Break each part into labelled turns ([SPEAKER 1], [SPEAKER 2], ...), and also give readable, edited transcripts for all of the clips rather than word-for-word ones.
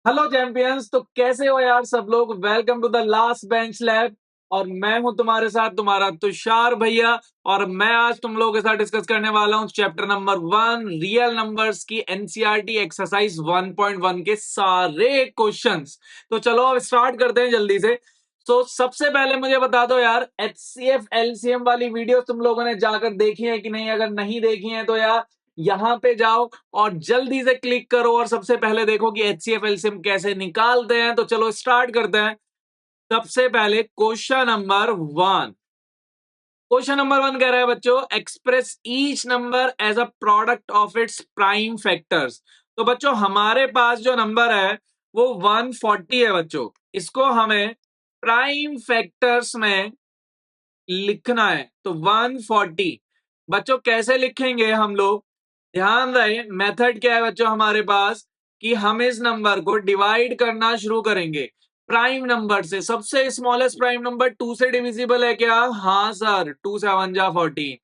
[SPEAKER 1] Hello champions. तो कैसे हो यार सब लोग। Welcome to the last bench lab. और मैं हूं तुम्हारे साथ तुम्हारा तुषार भैया। और मैं आज तुम लोगों के साथ डिस्कस करने वाला हूं चैप्टर नंबर 1 रियल नंबर्स की एनसीईआरटी एक्सरसाइज 1.1 के सारे क्वेश्चंस। तो चलो अब स्टार्ट करते हैं जल्दी से। तो सबसे पहले मुझे बता दो यार, एचसीएफ एलसीएम वाली वीडियो तुम लोगों ने जाकर देखी है कि नहीं। अगर नहीं देखी है तो यार यहां पे जाओ और जल्दी से क्लिक करो और सबसे पहले देखो कि एचसीएफ एलसीएम कैसे निकालते हैं। तो चलो स्टार्ट करते हैं। सबसे पहले क्वेश्चन नंबर 1 कह रहा है बच्चों, express each number as a product of its prime factors. तो बच्चों हमारे पास जो नंबर है वो 140 है बच्चों। इसको हमें प्राइम फैक्टर्स में लिखना है। तो 140 बच्चों कैसे लिखेंगे हम लोग, ध्यान रहे मेथड क्या है बच्चों हमारे पास, कि हम इस नंबर को डिवाइड करना शुरू करेंगे प्राइम नंबर से। सबसे स्मॉलेस्ट प्राइम नंबर 2 से डिविजिबल है क्या? हाँ सर, 2 7 जा 14।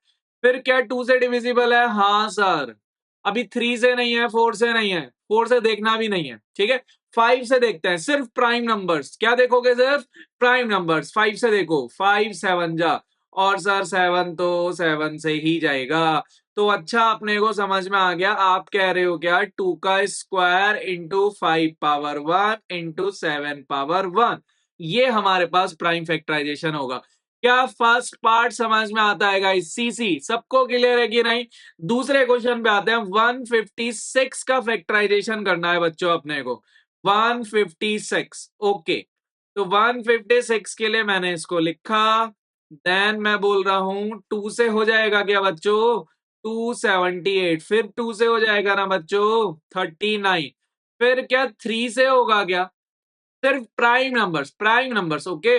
[SPEAKER 1] फिर क्या 2 से डिविजिबल है? हाँ सर। अभी 3 से नहीं है, 4 से नहीं है, 4 से देखना भी नहीं है, ठीक है। 5 से देखते हैं, सिर्फ प्राइम नंबर्स। क्या देखोगे? सिर्फ प्राइम नंबर्स। 5 से देखो, 5 7 जा। और सर 7 तो 7 से ही जाएगा। तो अच्छा अपने को समझ में आ गया। आप कह रहे हो क्या? 2 का square into 5 power 1 into 7 power 1। ये हमारे पास प्राइम फैक्टराइजेशन होगा। क्या फर्स्ट पार्ट समझ में आता है गाइस? सीसी सबको क्लियर है कि नहीं? दूसरे क्वेश्चन पे आते हैं। 156 का फैक्टराइजेशन करना है बच्चों अपने को। 156 ओके। तो 156 के लिए मैंने इसको लिखा। देन मैं बोल रहा हूं 2 से हो जाएगा क्या बच्चों? 278। फिर 2 से हो जाएगा ना बच्चों? 39। फिर क्या 3 से होगा क्या? सिर्फ प्राइम नंबर्स ओके।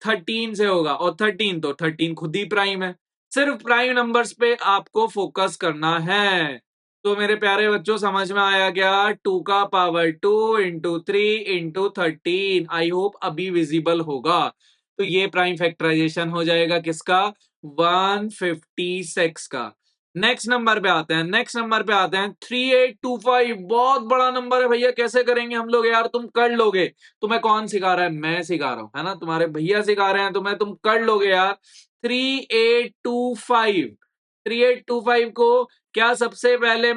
[SPEAKER 1] 13 से होगा, और 13 तो 13 खुद ही प्राइम है। सिर्फ प्राइम नंबर्स पे आपको फोकस करना है। तो मेरे प्यारे बच्चों समझ में आया क्या? 2 का power 2 into 3 into 13। I hope अभी विजिबल होगा। तो ये प्राइम फैक्टराइजेशन हो जाएगा किसका? 156 का। नेक्स्ट नंबर पे आते हैं 3825। बहुत बड़ा नंबर है भैया, कैसे करेंगे हम लोग यार? तुम कर लोगे। तुम्हें कौन सिखा रहा है? मैं सिखा रहा हूं, है ना। तुम्हारे भैया सिखा रहे हैं तुम्हें, तुम कर लोगे यार। 3825। 3825 को क्या सबसे पहले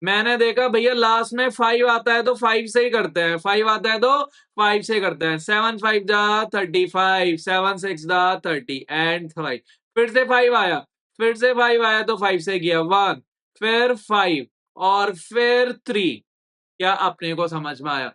[SPEAKER 1] मैंने देखा भैया लास्ट में 5 आता है तो 5 से ही करते हैं। 5 आता है तो 5 से करते हैं। 7 5 जा 35, 7 6 जा 30 एंड 5। फिर से 5 आया, तो 5 से किया 1, फिर 5, और फिर 3। क्या अपने को समझ में आया?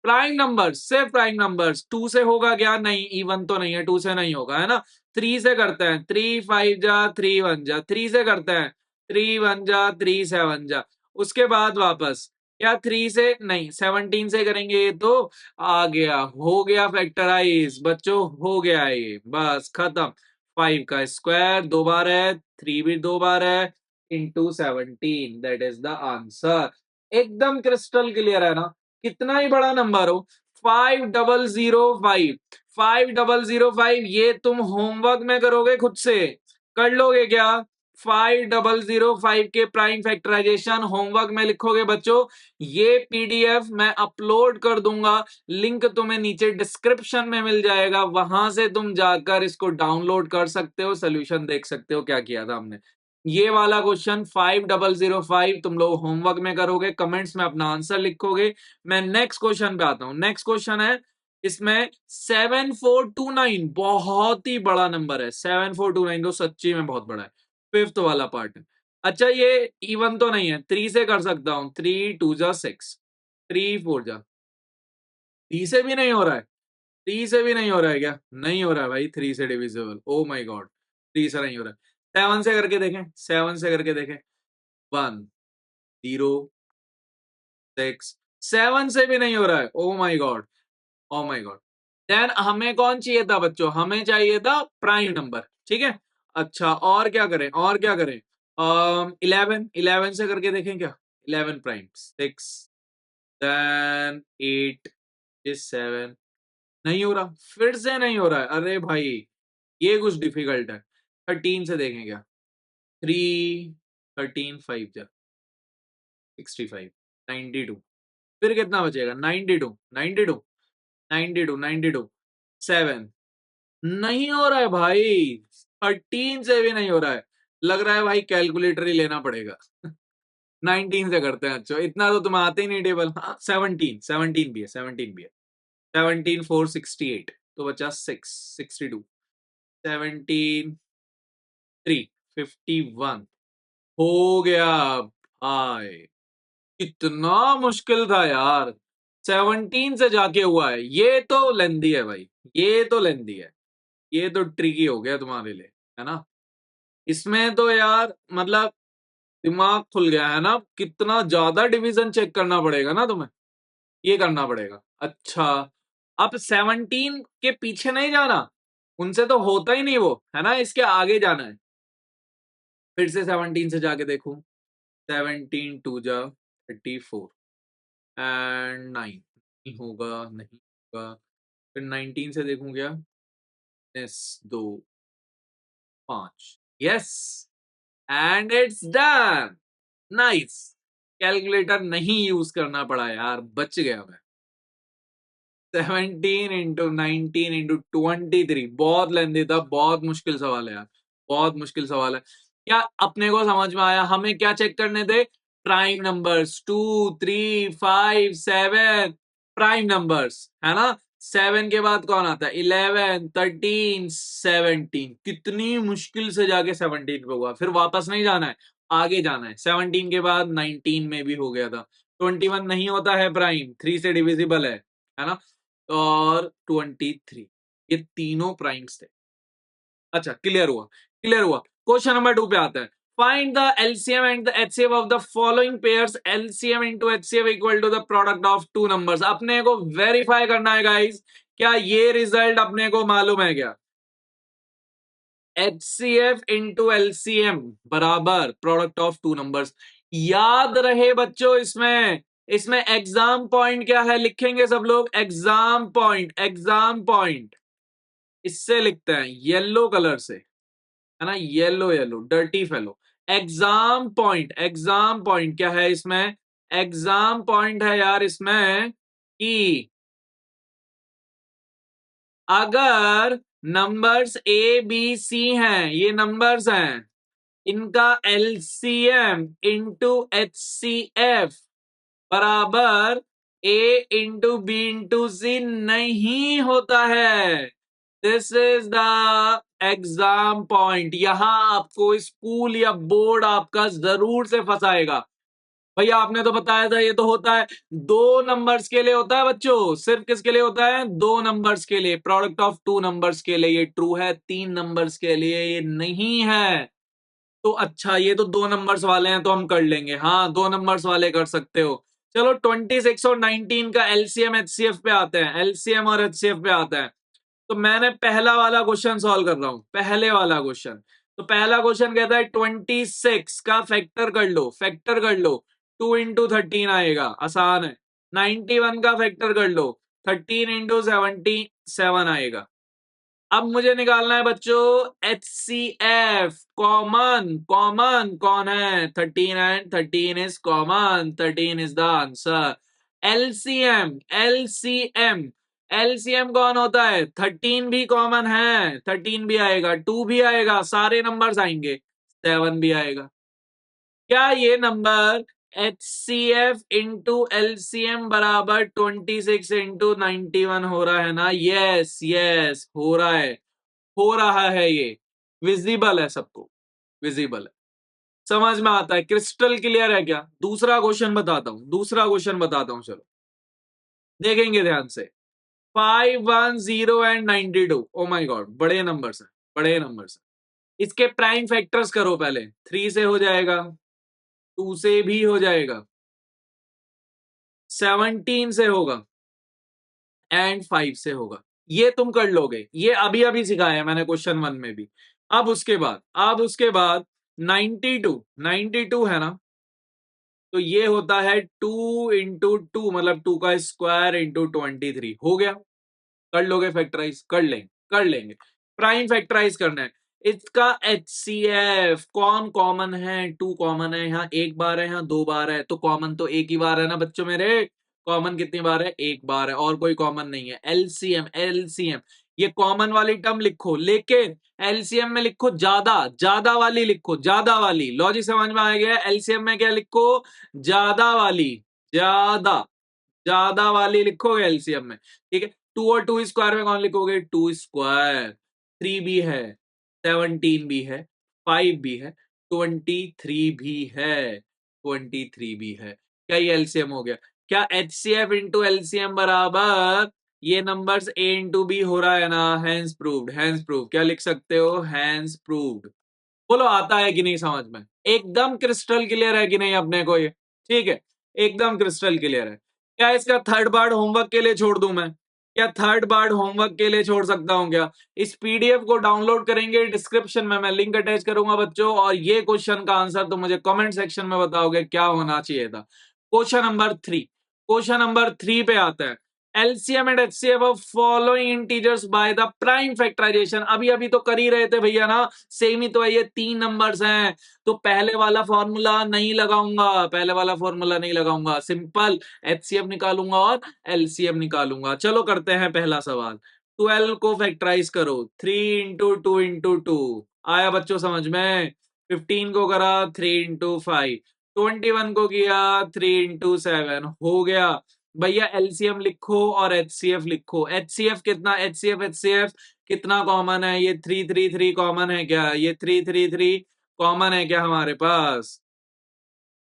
[SPEAKER 1] प्राइम नंबर, सिर्फ प्राइम नंबर्स। 2 से होगा क्या? नहीं, इवन तो नहीं है, 2 से नहीं होगा, है ना। 3 से करते हैं। 3 5 जा 3 1 जा। 3 से करते हैं। 3 1 जा 3 7 जा। उसके बाद वापस क्या 3 से नहीं, 17 से करेंगे। ये तो आ गया, हो गया फैक्टराइज बच्चों, हो गया ये, बस खत्म। 5 का स्क्वायर 2 बार है, 3 भी 2 बार है, into 17, that is the answer. एकदम क्रिस्टल क्लियर है ना? कितना ही बड़ा नंबर हो। 5005। 5005 ये तुम होमवर्क में करोगे, खुद से कर लोगे क्या? 5005 के प्राइम फैक्टराइजेशन होमवर्क में लिखोगे बच्चों। ये पीडीएफ मैं अपलोड कर दूंगा, लिंक तुम्हें नीचे डिस्क्रिप्शन में मिल जाएगा। वहां से तुम जाकर इसको डाउनलोड कर सकते हो, सोल्यूशन देख सकते हो क्या किया था हमने। ये वाला क्वेश्चन 5005 तुम लोग होमवर्क में करोगे, कमेंट्स में अपना आंसर लिखोगे। मैं नेक्स्ट क्वेश्चन पे आता हूं। नेक्स्ट क्वेश्चन है, इसमें 7429 बहुत ही बड़ा नंबर है। 7429 तो सच्ची में बहुत बड़ा है। फिफ्थ वाला पार्ट है। अच्छा ये इवन तो नहीं है, 3 से कर सकता हूं। 3 2 जा 6, 3 4 जा। 3 से भी नहीं हो रहा है? 3 से भी नहीं हो रहा है क्या? नहीं हो रहा है भाई 3 से डिविजिबल। ओ माय गॉड, 3 से नहीं हो रहा है। 7 से करके देखें, 7 से करके देखें। 1 0 6। 7 से भी नहीं हो रहा है। Oh my God, oh my God. Then हमें कौन चाहिए था बच्चों? हमें चाहिए था प्राइम नंबर, ठीक है। अच्छा और क्या करें, और क्या करें? 11, 11 से करके देखें क्या? 11 प्राइम 6, देन 8 इज 7। नहीं हो रहा, फिर से नहीं हो रहा है। अरे भाई ये कुछ डिफिकल्ट है। 13 से देखें क्या? 3 13 5 जा 65, 92। फिर कितना बचेगा 92 92 92 92 7 नहीं हो रहा है भाई, 13 से भी नहीं हो रहा है, लग रहा है भाई कैलकुलेटर ही लेना पड़ेगा। 19 से करते हैं। अच्छा इतना तो तुम्हें आते ही नहीं टेबल। हाँ 17 17 भी है, 17 भी है। 17 468 तो बचा 6 62 17 3 51 हो गया भाई। कितना मुश्किल था यार, 17 से जाके हुआ है। ये तो लेंदी है भाई, ये तो लेंदी है, ये तो ट्रिकी हो गया तुम्हारे लिए, है ना। इसमें तो यार मतलब दिमाग खुल गया है ना, कितना ज्यादा डिवीजन चेक करना पड़ेगा ना तुम्हें, ये करना पड़ेगा। अच्छा अब 17 के पीछे नहीं जाना, उनसे तो होता ही नहीं वो, है ना, इसके आगे जाना है। फिर से 17 से जाके देखूं, 17 टू जा 34 एंड 9 नहीं होगा, नहीं होगा। फिर 19 से देखूं क्या, yes 2 5 yes and it's done, nice. Calculator नहीं यूज करना पड़ा यार, बच गया मैं। 17 इंटू 19 इंटू 23 बहुत लेंदी था, बहुत मुश्किल सवाल है यार, बहुत मुश्किल सवाल है। क्या अपने को समझ में आया, हमें क्या चेक करने थे, प्राइम नंबर्स 2 3 5 7, प्राइम नंबर्स है ना। 7 के बाद कौन आता है, 11 13 17, कितनी मुश्किल से जाके 17 पे हुआ, फिर वापस नहीं जाना है, आगे जाना है। 17 के बाद 19 में भी हो गया था। 21 नहीं होता है प्राइम, 3 से डिविजिबल है ना। और 23, ये तीनों प्राइम्स थे। अच्छा क्लियर हुआ, क्लियर हुआ। क्वेश्चन नंबर 2 पे आता है, find the LCM and the HCF of the following pairs, LCM into HCF equal to the product of two numbers. अपने को वेरीफाई करना है गाइस, क्या ये रिजल्ट अपने को मालूम है क्या, एचसीएफ इंटू एलसीएम बराबर प्रोडक्ट ऑफ टू नंबर्स। याद रहे बच्चों, इसमें इसमें एग्जाम पॉइंट क्या है, लिखेंगे सब लोग, एग्जाम पॉइंट, एग्जाम पॉइंट इससे लिखते हैं येलो कलर से, है ना, yellow yellow dirty fellow. Exam point, exam point क्या है इसमें, एग्जाम पॉइंट है यार इसमें कि अगर नंबर्स ए बी सी हैं, ये नंबर्स हैं, इनका LCM into H C F बराबर A into B into C नहीं होता है। This is the exam point. यहां आपको स्कूल या बोर्ड आपका जरूर से फंसाएगा। भैया आपने तो बताया था ये तो होता है दो नंबर्स के लिए होता है बच्चों, सिर्फ किसके लिए होता है, दो नंबर्स के लिए, प्रोडक्ट ऑफ टू नंबर्स के लिए ये ट्रू है, तीन नंबर्स के लिए ये नहीं है। तो अच्छा ये तो दो नंबर्स वाले हैं तो हम कर लेंगे, हाँ दो नंबर्स वाले कर सकते हो। चलो 26 और 19 का एलसीएम एचसीएफ पे आते हैं, एलसीएम और एचसीएफ पे आते हैं। तो मैंने पहला वाला क्वेश्चन सॉल्व कर रहा हूं, पहले वाला क्वेश्चन। तो पहला क्वेश्चन कहता है 26 का फैक्टर कर लो, फैक्टर कर लो, 2 इंटू 13 आएगा, आसान है। 91 का फैक्टर कर लो, 13 इंटू 77 आएगा। अब मुझे निकालना है बच्चों H C F, common, common कौन है, 13 and 13 is common, 13 is the answer. LCM, LCM, LCM कौन होता है, 13 भी कॉमन है, 13 भी आएगा, 2 भी आएगा, सारे नंबर्स आएंगे, 7 भी आएगा। क्या ये number H C F into LCM बराबर 26 इंटू 91 हो रहा है ना, यस यस हो रहा है, हो रहा है, ये विजिबल है सबको, विजिबल है, समझ में आता है, क्रिस्टल क्लियर है क्या। दूसरा क्वेश्चन बताता हूं, दूसरा क्वेश्चन बताता हूं, चलो देखेंगे ध्यान से। 510 एंड 92, ओ माय गॉड बड़े नंबर्स हैं, बड़े नंबर्स हैं। इसके प्राइम फैक्टर्स करो, पहले 3 से हो जाएगा, 2 से भी हो जाएगा, 17 से होगा एंड 5 से होगा। ये तुम कर लोगे, ये अभी अभी सिखाया है मैंने क्वेश्चन 1 में भी। अब उसके बाद, अब उसके बाद 92, 92 है ना, तो ये होता है 2 इंटू टू, मतलब 2 का स्क्वायर इंटू 23 हो गया। कर लोगे फैक्टराइज, कर लेंगे, कर लेंगे। प्राइम फैक्टराइज करना है। इसका एच सी एफ कौन कॉमन है, 2 कॉमन है, यहाँ एक बार है, यहाँ 2 बार है, तो कॉमन तो एक ही बार है ना बच्चों मेरे। कॉमन कितनी बार है? एक बार है, और कोई कॉमन नहीं है। एलसीएम, एलसीएम ये कॉमन वाली टर्म लिखो, लेकिन एलसीएम में लिखो ज्यादा, ज्यादा वाली लिखो, ज्यादा वाली। लॉजिक समझ में आ गया? एलसीएम में क्या लिखो? ज्यादा वाली, ज्यादा, ज्यादा वाली लिखोगे एलसीएम में, ठीक है। टू और टू स्क्वायर में कौन लिखोगे? To square. 3 भी है, 17 भी है, 5 भी है, 23 भी है, 23 भी है। क्या ये एलसीएम हो गया? क्या एचसीएफ इंटू एलसीएम बराबर ये नंबर्स ए इंटू बी हो रहा है ना? Hence proved, hence proved. क्या लिख सकते हो? Hence proved. बोलो आता है कि नहीं समझ में? एकदम क्रिस्टल क्लियर है कि नहीं अपने को ये? ठीक है, एकदम क्रिस्टल क्लियर है। क्या इसका थर्ड पार्ट होमवर्क के लिए छोड़ दूं मैं? क्या थर्ड पार्ट होमवर्क के लिए छोड़ सकता हूं क्या? इस पीडीएफ को डाउनलोड करेंगे, डिस्क्रिप्शन में मैं लिंक अटैच करूंगा बच्चों, और ये क्वेश्चन का आंसर तो मुझे कमेंट सेक्शन में बताओगे क्या होना चाहिए था। क्वेश्चन नंबर 3, क्वेश्चन नंबर 3 पे आता है। LCM and HCF of following integers by the prime factorisation. अभी अभी तो कर ही रहे थे भैया ना, सेम ही तो है, ये 3 नंबर्स हैं, तो पहले वाला फॉर्मूला नहीं लगाऊंगा, पहले वाला फॉर्मूला नहीं लगाऊंगा, सिंपल एचसीएफ निकालूंगा और एलसीएम निकालूंगा। चलो करते हैं पहला सवाल। 12 को फैक्टराइज करो, 3 इंटू टू इंटू टू आया बच्चों समझ में? 15 को करा 3 इंटू 5, 21 को किया 3 इंटू 7, हो गया भैया। एलसीएम लिखो और एचसीएफ लिखो। एचसीएफ कितना? एचसीएफ कितना कॉमन है? ये 3 कॉमन है क्या? ये 3 कॉमन है क्या हमारे पास?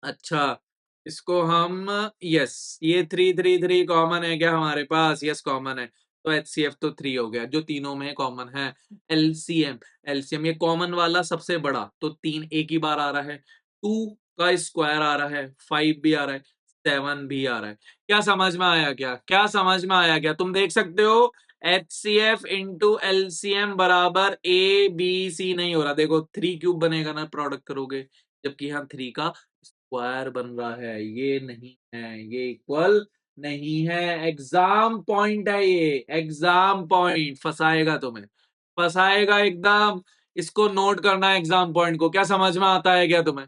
[SPEAKER 1] अच्छा, इसको हम, यस, ये 3 कॉमन है क्या हमारे पास? यस कॉमन है, तो एचसीएफ तो 3 हो गया, जो तीनों में कॉमन है। एलसीएम, एलसीएम ये कॉमन वाला सबसे बड़ा, तो 3 एक ही बार आ रहा है, 2 का स्क्वायर आ रहा है, 5 भी आ रहा है, 7 भी आ रहा है। क्या समझ में आया? क्या क्या समझ में आया? क्या तुम देख सकते हो? एचसीएफ इंटू एलसीएम बराबर ए बी सी नहीं हो रहा। देखो 3 क्यूब बनेगा ना प्रोडक्ट करोगे, जबकि यहाँ 3 का स्क्वायर बन रहा है, ये नहीं है, ये इक्वल नहीं है। एग्जाम पॉइंट है ये, एग्जाम पॉइंट। फंसाएगा तुम्हें, फंसाएगा एकदम। इसको नोट करना है एग्जाम पॉइंट को। क्या समझ में आता है क्या तुम्हें?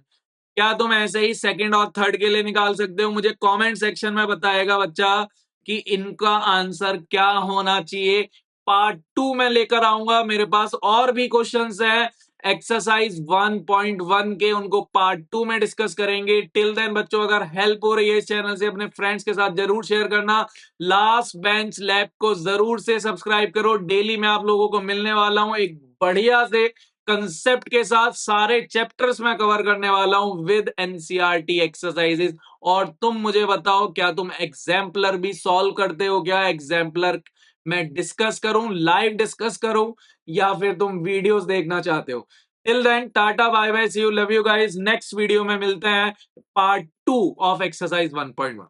[SPEAKER 1] क्या तुम ऐसे ही सेकंड और थर्ड के लिए निकाल सकते हो? मुझे कमेंट सेक्शन में बताएगा बच्चा कि इनका आंसर क्या होना चाहिए। पार्ट 2 में लेकर आऊंगा, मेरे पास और भी क्वेश्चंस हैं एक्सरसाइज 1.1 के, उनको पार्ट 2 में डिस्कस करेंगे। टिल देन बच्चों, अगर हेल्प हो रही है इस चैनल से, अपने फ्रेंड्स के साथ जरूर शेयर करना। लास्ट बेंच लैब को जरूर से सब्सक्राइब करो। डेली मैं आप लोगों को मिलने वाला हूं एक बढ़िया से कंसेप्ट के साथ, सारे चैप्टर्स में कवर करने वाला हूं विद एनसीईआरटी एक्सरसाइजेस। और तुम मुझे बताओ, क्या तुम एग्जाम्पलर भी सॉल्व करते हो? क्या एग्जाम्पलर मैं डिस्कस करूं, लाइव डिस्कस करूं, या फिर तुम वीडियोस देखना चाहते हो? Till then tata bye bye, see you, love you guys. Next video में मिलते हैं, पार्ट 2 ऑफ एक्सरसाइज 1.1।